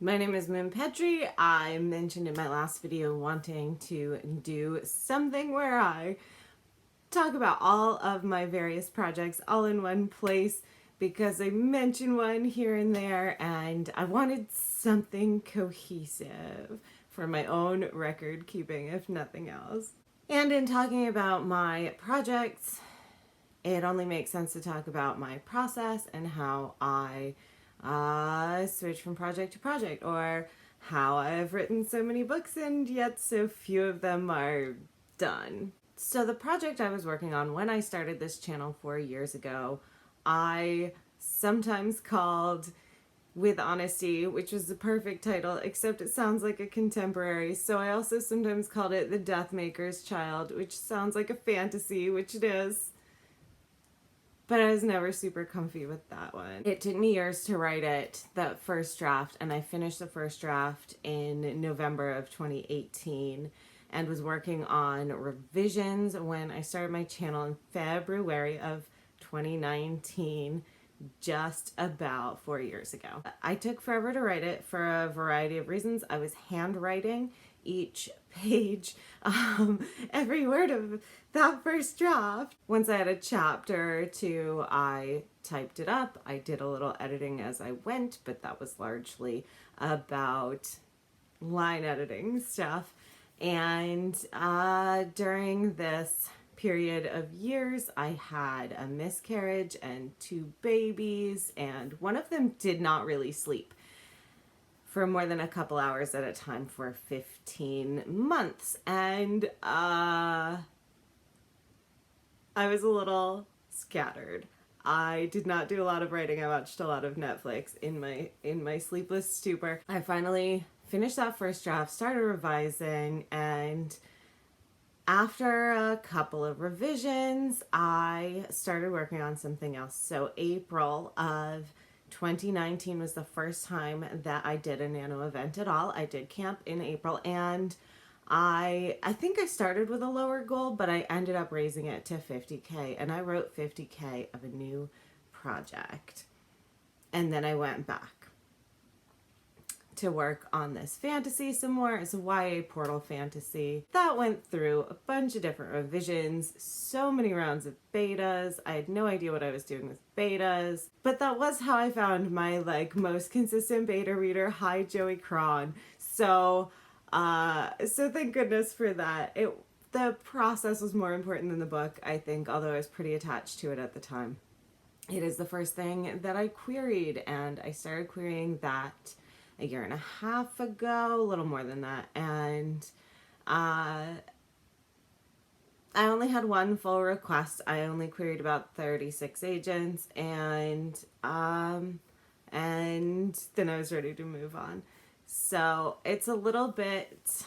My name is Min Petri. I mentioned in my last video wanting to do something where I talk about all of my various projects all in one place because I mention one here and there and I wanted something cohesive for my own record keeping, if nothing else. And in talking about my projects, it only makes sense to talk about my process and how I switch from project to project, or how I've written so many books and yet so few of them are done. So the project I was working on when I started this channel 4 years ago, I sometimes called With Honesty, which was the perfect title, except it sounds like a contemporary. So I also sometimes called it The Deathmaker's Child, which sounds like a fantasy, which it is. But I was never super comfy with that one. It took me years to write it, that first draft, and I finished the first draft in November of 2018 and was working on revisions when I started my channel in February of 2019, just about 4 years ago. I took forever to write it for a variety of reasons. I was handwriting each page, every word of that first draft. Once I had a chapter or two, I typed it up. I did a little editing as I went, but that was largely about line editing stuff. And during this period of years, I had a miscarriage and 2 babies, and one of them did not really sleep for more than a couple hours at a time for 15 months. And I was a little scattered. I did not do a lot of writing. I watched a lot of Netflix in my sleepless stupor. I finally finished that first draft, started revising, and after a couple of revisions, I started working on something else. So April of 2019 was the first time that I did a nano event at all. I did camp in April, and I think I started with a lower goal, but I ended up raising it to 50K, and I wrote 50K of a new project. And then I went back to work on this fantasy some more. It's a YA portal fantasy that went through a bunch of different revisions, so many rounds of betas. I had no idea what I was doing with betas, but that was how I found my most consistent beta reader. Hi, Joey Cron. So thank goodness for that. The process was more important than the book, I think, although I was pretty attached to it at the time. It is the first thing that I queried, and I started querying that a year and a half ago, a little more than that, and I only had one full request. I only queried about 36 agents, and then I was ready to move on. So it's a little bit,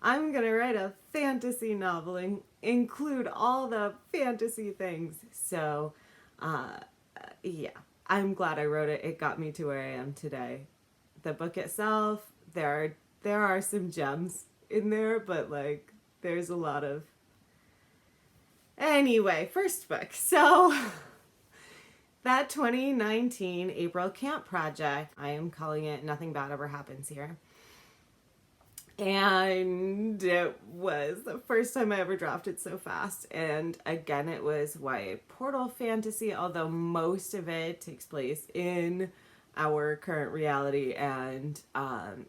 I'm gonna write a fantasy novel, include all the fantasy things. So yeah, I'm glad I wrote it. It got me to where I am today. The book itself, there are some gems in there, but there's a lot of, anyway, first book. So that 2019 April camp project, I am calling it Nothing Bad Ever Happens Here. And it was the first time I ever drafted so fast. And again, it was YA portal fantasy, although most of it takes place in our current reality and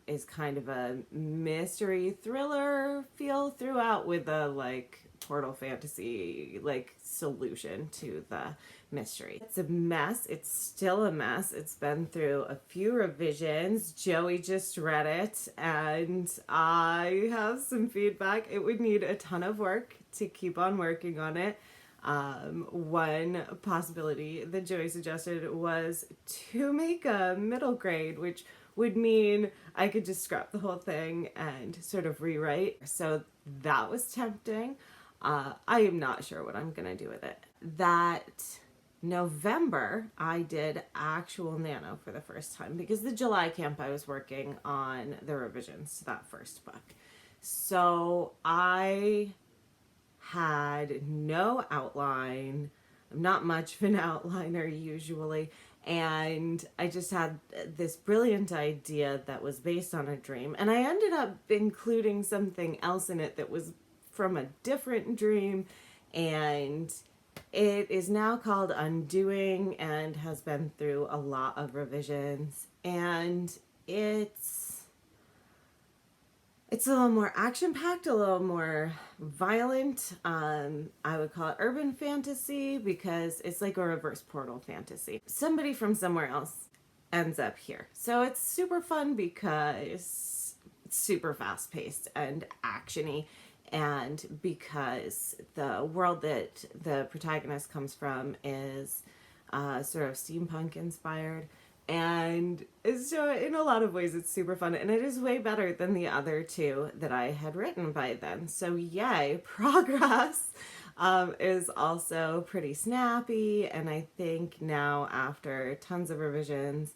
is kind of a mystery thriller feel throughout, with a portal fantasy solution to the mystery. It's a mess. It's still a mess. It's been through a few revisions. Joey just read it, and I have some feedback. It would need a ton of work to keep on working on it. One possibility that Joey suggested was to make a middle grade, which would mean I could just scrap the whole thing and sort of rewrite. So that was tempting. I am not sure what I'm gonna do with it. That November, I did actual nano for the first time, because the July camp I was working on the revisions to that first book. So I had no outline. I'm not much of an outliner usually, And I just had this brilliant idea that was based on a dream. And I ended up including something else in it that was from a different dream. And it is now called Undoing and has been through a lot of revisions. And it's a little more action-packed, a little more violent. I would call it urban fantasy because it's like a reverse Portal fantasy. Somebody from somewhere else ends up here. So it's super fun because it's super fast-paced and action-y, and because the world that the protagonist comes from is sort of steampunk inspired. And so in a lot of ways it's super fun, and it is way better than the other two that I had written by then. So yay, progress. Is also pretty snappy, and I think now after tons of revisions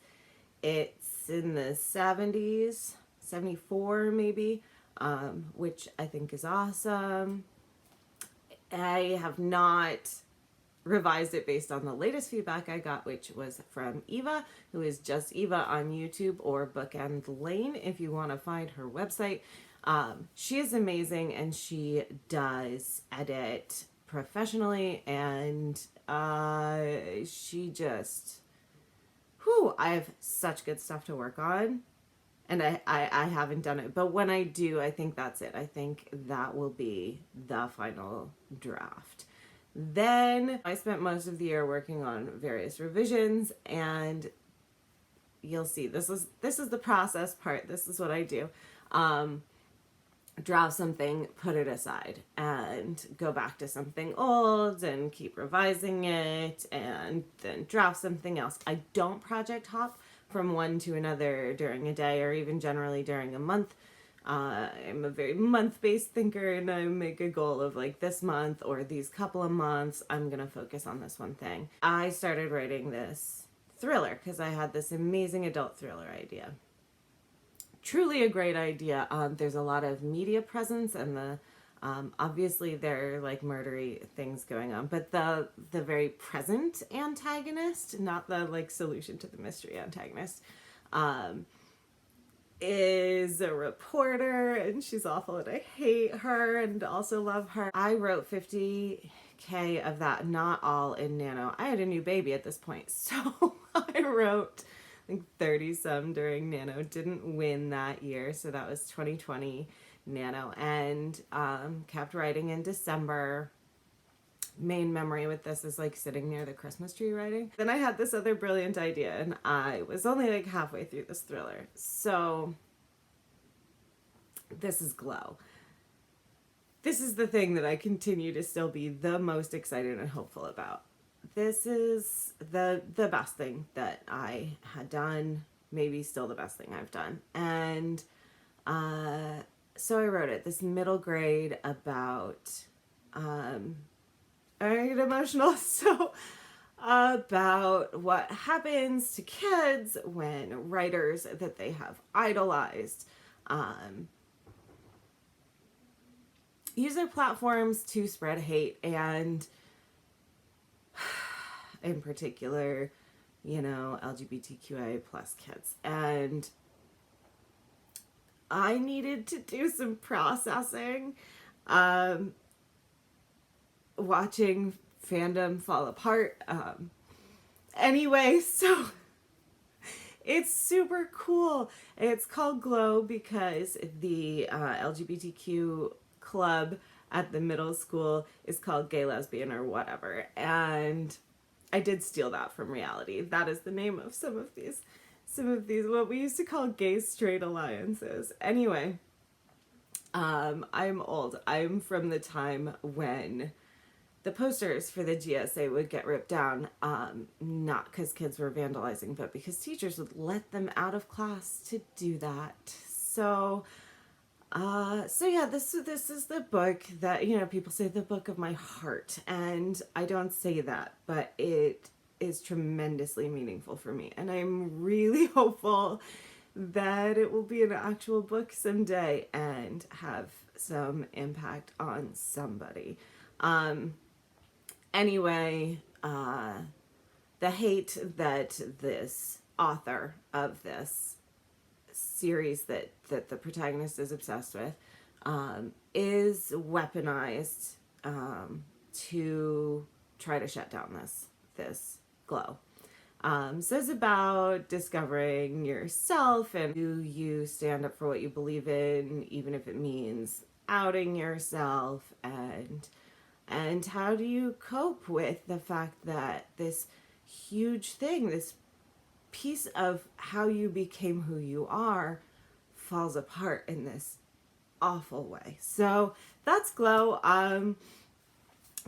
it's in the 70s, 74 maybe, which I think is awesome. I have not revised it based on the latest feedback I got, which was from Eva, who is just Eva on YouTube, or Bookend Lane if you want to find her website. She is amazing, and she does edit professionally, and she just, I have such good stuff to work on. And I haven't done it, but when I do, I think that's it. I think that will be the final draft. Then I spent most of the year working on various revisions, and you'll see this is the process part. This is what I do. Draft something, put it aside, and go back to something old and keep revising it, and then draft something else. I don't project hop from one to another during a day, or even generally during a month. I'm a very month-based thinker, and I make a goal of like this month or these couple of months, I'm gonna focus on this one thing. I started writing this thriller because I had this amazing adult thriller idea. Truly a great idea. There's a lot of media presence, and obviously there are like murdery things going on, but the very present antagonist, not the like solution to the mystery antagonist, is a reporter, and she's awful, and I hate her and also love her. I wrote 50K of that, not all in Nano. I had a new baby at this point, so I wrote like 30 some during Nano. Didn't win that year, so that was 2020 Nano, and kept writing in December. Main memory with this is like sitting near the Christmas tree writing. Then I had this other brilliant idea, and I was only like halfway through this thriller. So this is Glow. This is the thing that I continue to still be the most excited and hopeful about. This is the best thing that I had done, maybe still the best thing I've done. And so I wrote it, this middle grade about I get emotional. So about what happens to kids when writers that they have idolized use their platforms to spread hate, and in particular, LGBTQIA plus kids. And I needed to do some processing. Watching fandom fall apart. Anyway, so it's super cool. It's called Glow because the LGBTQ club at the middle school is called Gay, Lesbian, or whatever. And I did steal that from reality. That is the name of some of these, what we used to call gay straight alliances. Anyway, I'm old. I'm from the time when the posters for the GSA would get ripped down, not because kids were vandalizing, but because teachers would let them out of class to do that. So yeah, this is the book that, people say the book of my heart, and I don't say that, but it is tremendously meaningful for me, and I'm really hopeful that it will be an actual book someday and have some impact on somebody. Anyway, the hate that this author of this series that the protagonist is obsessed with is weaponized to try to shut down this glow. So it's about discovering yourself, and do you stand up for what you believe in, even if it means outing yourself, and how do you cope with the fact that this huge thing, this piece of how you became who you are, falls apart in this awful way. So that's Glow.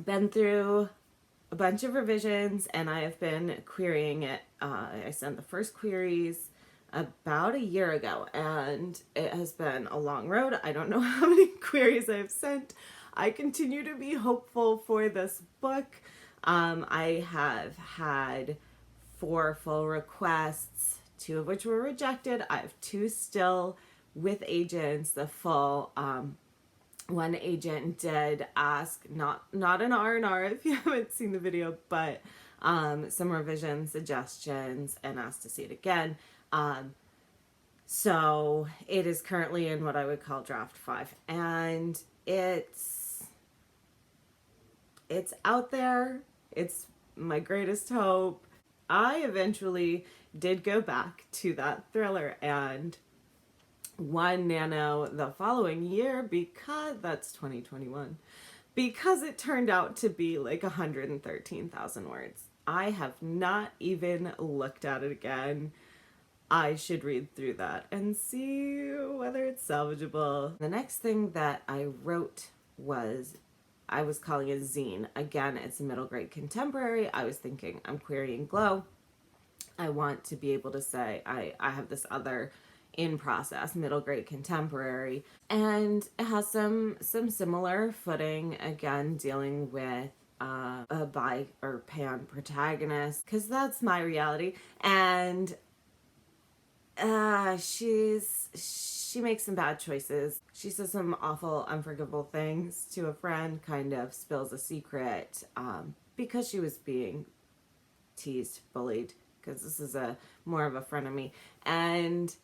Been through a bunch of revisions, and I have been querying it. I sent the first queries about a year ago, and it has been a long road. I don't know how many queries I've sent. I continue to be hopeful for this book. I have had 4 full requests, 2 of which were rejected. I have 2 still with agents. The full one agent did ask, not an R&R if you haven't seen the video, but some revision suggestions, and asked to see it again. So it is currently in what I would call draft 5, and it's out there. It's my greatest hope. I eventually did go back to that thriller and won Nano the following year, because that's 2021, because it turned out to be like 113,000 words. I have not even looked at it again. I should read through that and see whether it's salvageable. The next thing that I wrote was, I was calling it zine. Again, it's a middle grade contemporary. I was thinking, I'm querying Glow. I want to be able to say I have this other in process middle grade contemporary, and it has some similar footing, again dealing with a bi or pan protagonist, because that's my reality, and she makes some bad choices. She says some awful, unforgivable things to a friend, kind of spills a secret because she was being teased, bullied, because this is more of a frenemy. And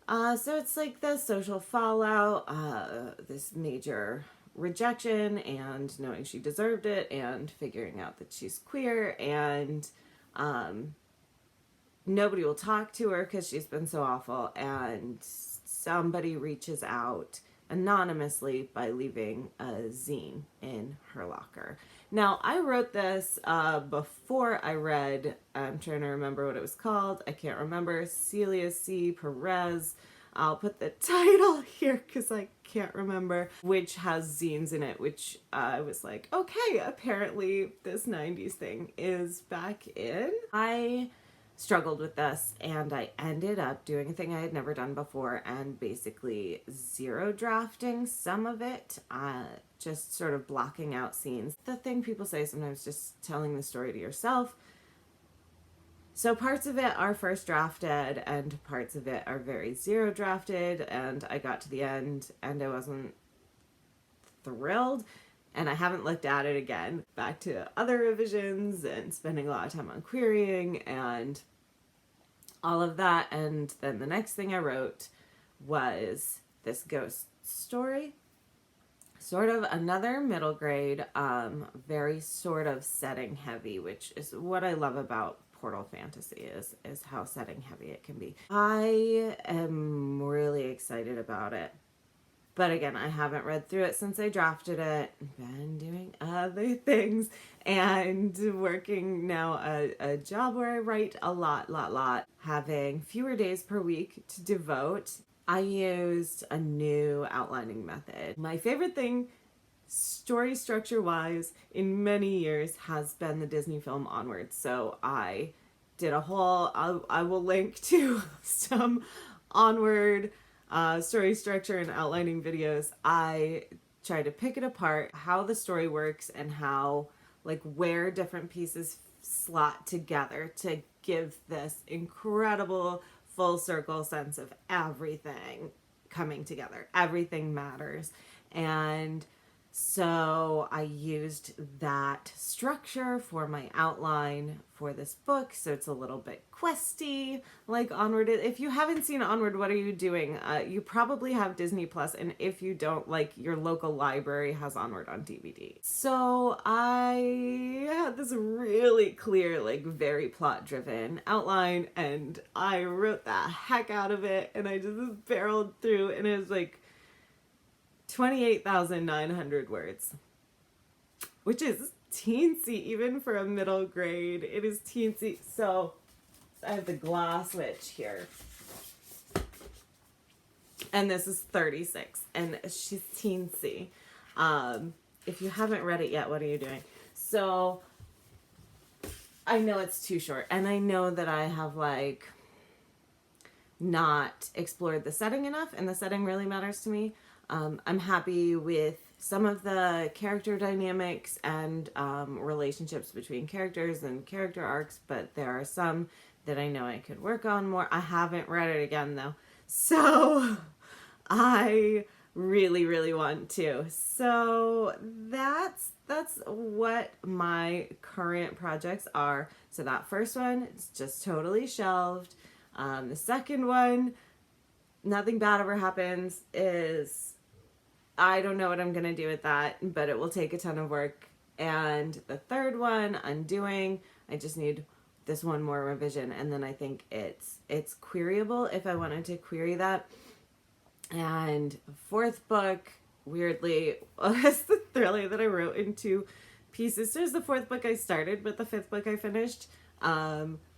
so it's like the social fallout, this major rejection, and knowing she deserved it, and figuring out that she's queer, and nobody will talk to her because she's been so awful, and somebody reaches out anonymously by leaving a zine in her locker. Now, I wrote this before I read, I'm trying to remember what it was called, I can't remember, Celia C. Perez. I'll put the title here because I can't remember, which has zines in it, which I was like, okay, apparently this 90s thing is back in. I struggled with this, and I ended up doing a thing I had never done before, and basically zero drafting some of it, just sort of blocking out scenes. The thing people say sometimes, just telling the story to yourself. So parts of it are first drafted, and parts of it are very zero drafted, and I got to the end and I wasn't thrilled, and I haven't looked at it again. Back to other revisions and spending a lot of time on querying and all of that. And then the next thing I wrote was this ghost story. Sort of another middle grade, very sort of setting heavy, which is what I love about Portal Fantasy, is how setting heavy it can be. I am really excited about it. But again, I haven't read through it since I drafted it. Been doing other things and working now a job where I write a lot. Having fewer days per week to devote. I used a new outlining method. My favorite thing, story structure wise, in many years has been the Disney film Onward. So I did a whole, I will link to some Onward story structure and outlining videos. I try to pick it apart, how the story works, and how, like, where different pieces slot together to give this incredible full circle sense of everything coming together. Everything matters. And So I used that structure for my outline for this book. So it's a little bit questy, like Onward. If you haven't seen Onward, what are you doing? You probably have Disney Plus, and if you don't, like, your local library has Onward on DVD. So I had this really clear, like, very plot-driven outline, and I wrote the heck out of it, and I just barreled through, and it was like 28,900 words, which is teensy even for a middle grade. It is teensy. So I have the glass witch here, and this is 36, and she's teensy. If you haven't read it yet, what are you doing? So I know it's too short, and I know that I have, like, not explored the setting enough, and the setting really matters to me. I'm happy with some of the character dynamics and relationships between characters and character arcs, but there are some that I know I could work on more. I haven't read it again, though, so I really, really want to. So that's what my current projects are. So that first one is just totally shelved. The second one, nothing bad ever happens, is I don't know what I'm going to do with that, but it will take a ton of work. And the third one, Undoing, I just need this one more revision, and then I think it's queryable if I wanted to query that. And fourth book, weirdly, was the thriller that I wrote in 2 pieces. So there's the fourth book I started, but the fifth book I finished.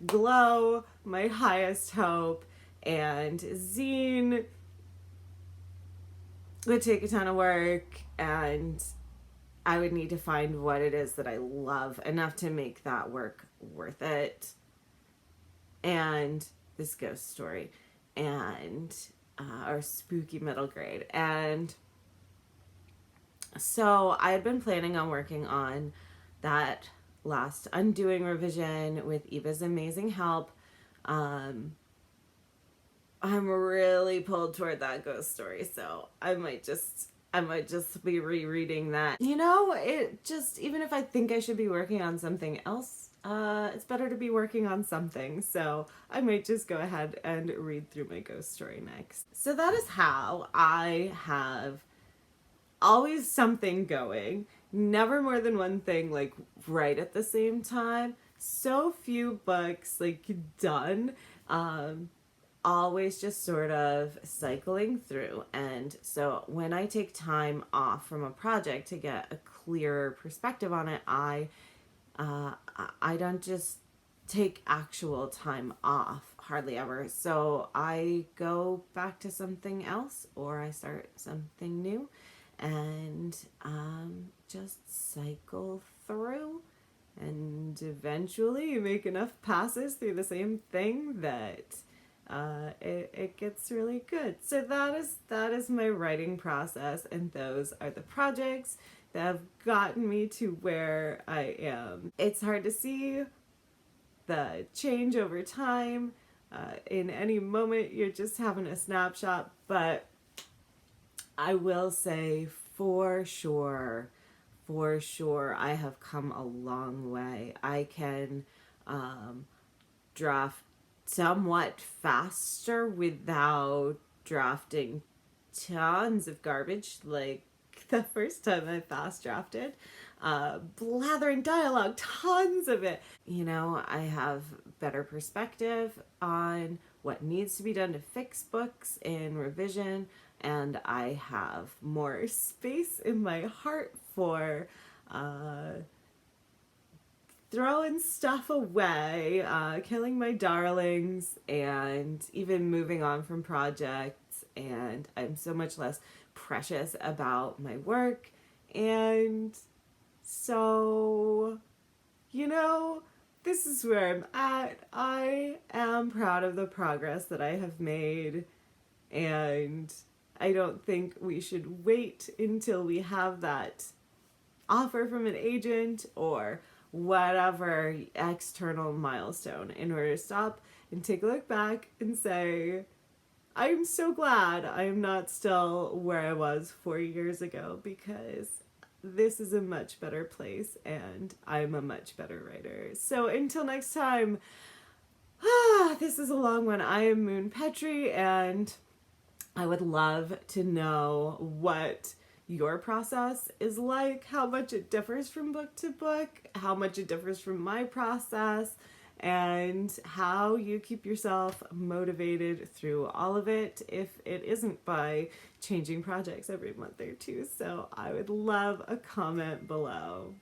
Glow, My Highest Hope, and Zine would take a ton of work, and I would need to find what it is that I love enough to make that work worth it. And this ghost story, and or spooky middle grade. And so I had been planning on working on that last Undoing revision with Eva's amazing help. I'm really pulled toward that ghost story, so I might just be rereading that. You know, it just, even if I think I should be working on something else, it's better to be working on something. So I might just go ahead and read through my ghost story next. So that is how I have always something going, never more than one thing, like, right at the same time. So few books, like, done. Always just sort of cycling through. And so when I take time off from a project to get a clearer perspective on it, I don't just take actual time off, hardly ever. So I go back to something else, or I start something new, and just cycle through, and eventually you make enough passes through the same thing that it gets really good. So that is my writing process, and those are the projects that have gotten me to where I am. It's hard to see the change over time. In any moment, you're just having a snapshot, but I will say for sure, I have come a long way. I can draft somewhat faster without drafting tons of garbage, like the first time I fast drafted. Blathering dialogue, tons of it. You know, I have better perspective on what needs to be done to fix books in revision, and I have more space in my heart for throwing stuff away, killing my darlings, and even moving on from projects. And I'm so much less precious about my work. And so, you know, this is where I'm at. I am proud of the progress that I have made, and I don't think we should wait until we have that offer from an agent or whatever external milestone in order to stop and take a look back and say, I'm so glad I am not still where I was 4 years ago, because this is a much better place and I'm a much better writer. So until next time, this is a long one. I am Moon Petrie, and I would love to know what your process is like, how much it differs from book to book, how much it differs from my process, and how you keep yourself motivated through all of it if it isn't by changing projects every month or two. So I would love a comment below.